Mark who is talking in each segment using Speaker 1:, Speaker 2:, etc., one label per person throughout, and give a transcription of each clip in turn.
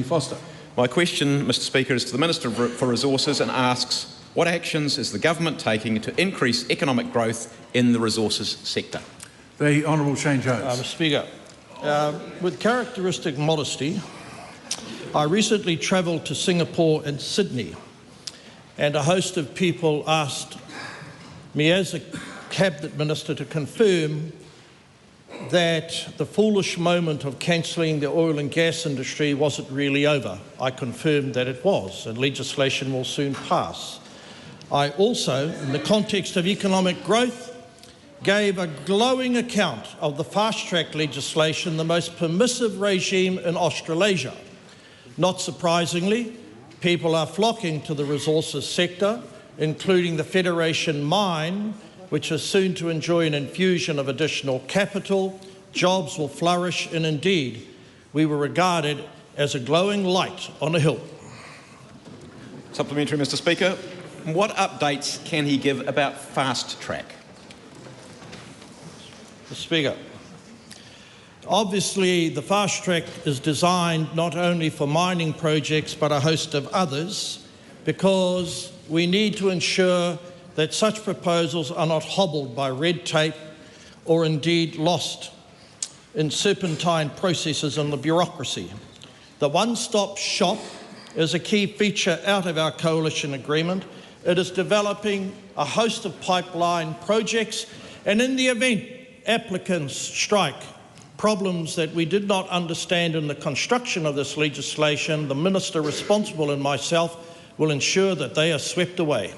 Speaker 1: Foster.
Speaker 2: My question, Mr Speaker, is to the Minister for Resources and asks, what actions is the government taking to increase economic growth in the resources sector?
Speaker 1: The Honourable Shane Jones.
Speaker 3: Mr Speaker, with characteristic modesty, I recently travelled to Singapore and Sydney, and a host of people asked me as a Cabinet Minister to confirm that the foolish moment of cancelling the oil and gas industry wasn't really over. I confirmed that it was, and legislation will soon pass. I also, in the context of economic growth, gave a glowing account of the fast-track legislation, the most permissive regime in Australasia. Not surprisingly, people are flocking to the resources sector, including the Federation mine, which is soon to enjoy an infusion of additional capital. Jobs will flourish, and indeed, we were regarded as a glowing light on a hill.
Speaker 2: Supplementary, Mr Speaker. What updates can he give about fast track?
Speaker 3: Mr Speaker, obviously the fast track is designed not only for mining projects but a host of others, because we need to ensure that such proposals are not hobbled by red tape or indeed lost in serpentine processes in the bureaucracy. The one-stop shop is a key feature out of our coalition agreement. It is developing a host of pipeline projects, and in the event applicants strike problems that we did not understand in the construction of this legislation, the Minister responsible and myself will ensure that they are swept away.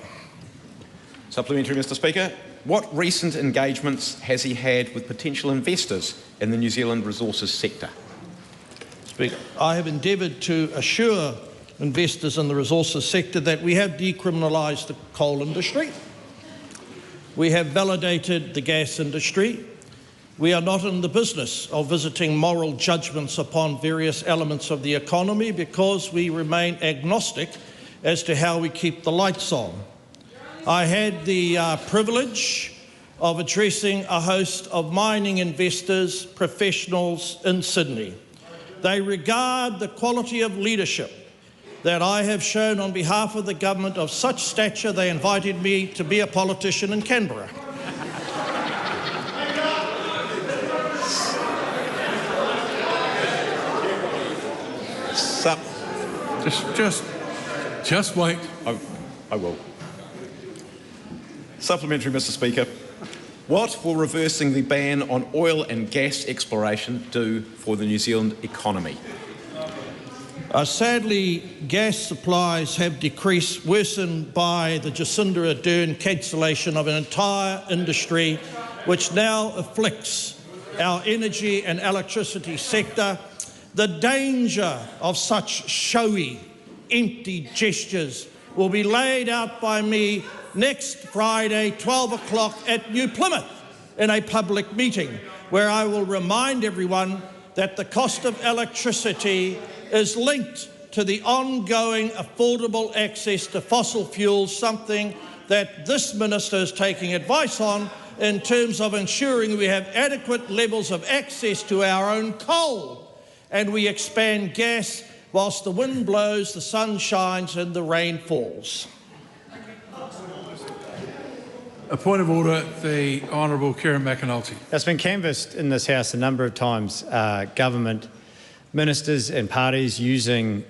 Speaker 2: Supplementary, Mr Speaker. What recent engagements has he had with potential investors in the New Zealand resources sector?
Speaker 3: Speaker, I have endeavoured to assure investors in the resources sector that we have decriminalised the coal industry. We have validated the gas industry. We are not in the business of visiting moral judgments upon various elements of the economy because we remain agnostic as to how we keep the lights on. I had the privilege of addressing a host of mining investors, professionals in Sydney. They regard the quality of leadership that I have shown on behalf of the government of such stature they invited me to be a politician in Canberra.
Speaker 1: Just wait.
Speaker 2: I will. Supplementary, Mr Speaker. What will reversing the ban on oil and gas exploration do for the New Zealand economy?
Speaker 3: Sadly, gas supplies have decreased, worsened by the Ardern cancellation of an entire industry which now afflicts our energy and electricity sector. The danger of such showy, empty gestures will be laid out by me next Friday, 12 o'clock at New Plymouth in a public meeting where I will remind everyone that the cost of electricity is linked to the ongoing affordable access to fossil fuels, something that this minister is taking advice on in terms of ensuring we have adequate levels of access to our own coal and we expand gas whilst the wind blows, the sun shines and the rain falls.
Speaker 1: A point of order, the Honourable Kieran McAnulty.
Speaker 4: It's been canvassed in this House a number of times, government ministers and parties using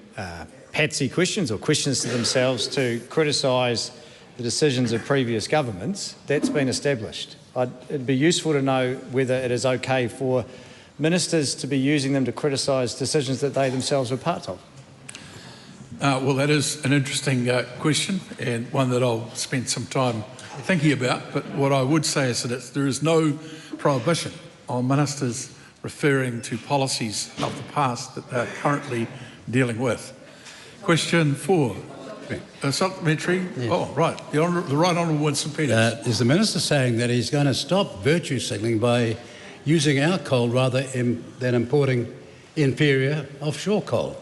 Speaker 4: patsy questions or questions to themselves to criticise the decisions of previous governments. That's been established. It'd be useful to know whether it is okay for ministers to be using them to criticise decisions that they themselves were part of.
Speaker 1: Well, that is an interesting question and one that I'll spend some time thinking about, but what I would say is that there is no prohibition on ministers referring to policies of the past that they're currently dealing with. Question 4. A supplementary? Yes. Oh, right. The Right Honourable Winston Peters.
Speaker 5: Is the Minister saying that he's going to stop virtue signalling by using our coal rather than importing inferior offshore coal?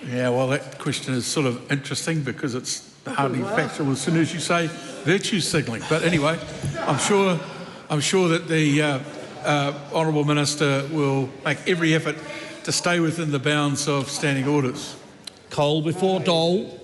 Speaker 1: Yeah, well, that question is sort of interesting because it's hardly factual as soon as you say virtue signalling. But anyway, I'm sure that the Honourable Minister will make every effort to stay within the bounds of standing orders.
Speaker 3: Coal before dole.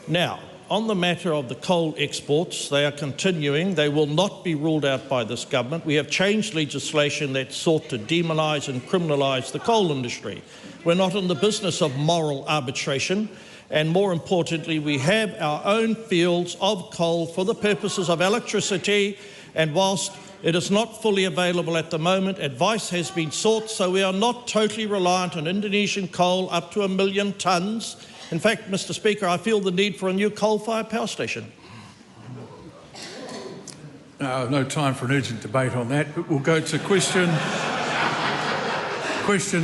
Speaker 3: Now, on the matter of the coal exports, they are continuing. They will not be ruled out by this government. We have changed legislation that sought to demonise and criminalise the coal industry. We're not in the business of moral arbitration. And more importantly, we have our own fields of coal for the purposes of electricity. And whilst it is not fully available at the moment, advice has been sought, so we are not totally reliant on Indonesian coal up to 1 million tonnes. In fact, Mr. Speaker, I feel the need for a new coal-fired power station.
Speaker 1: No time for an urgent debate on that, but we'll go to question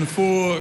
Speaker 1: 4.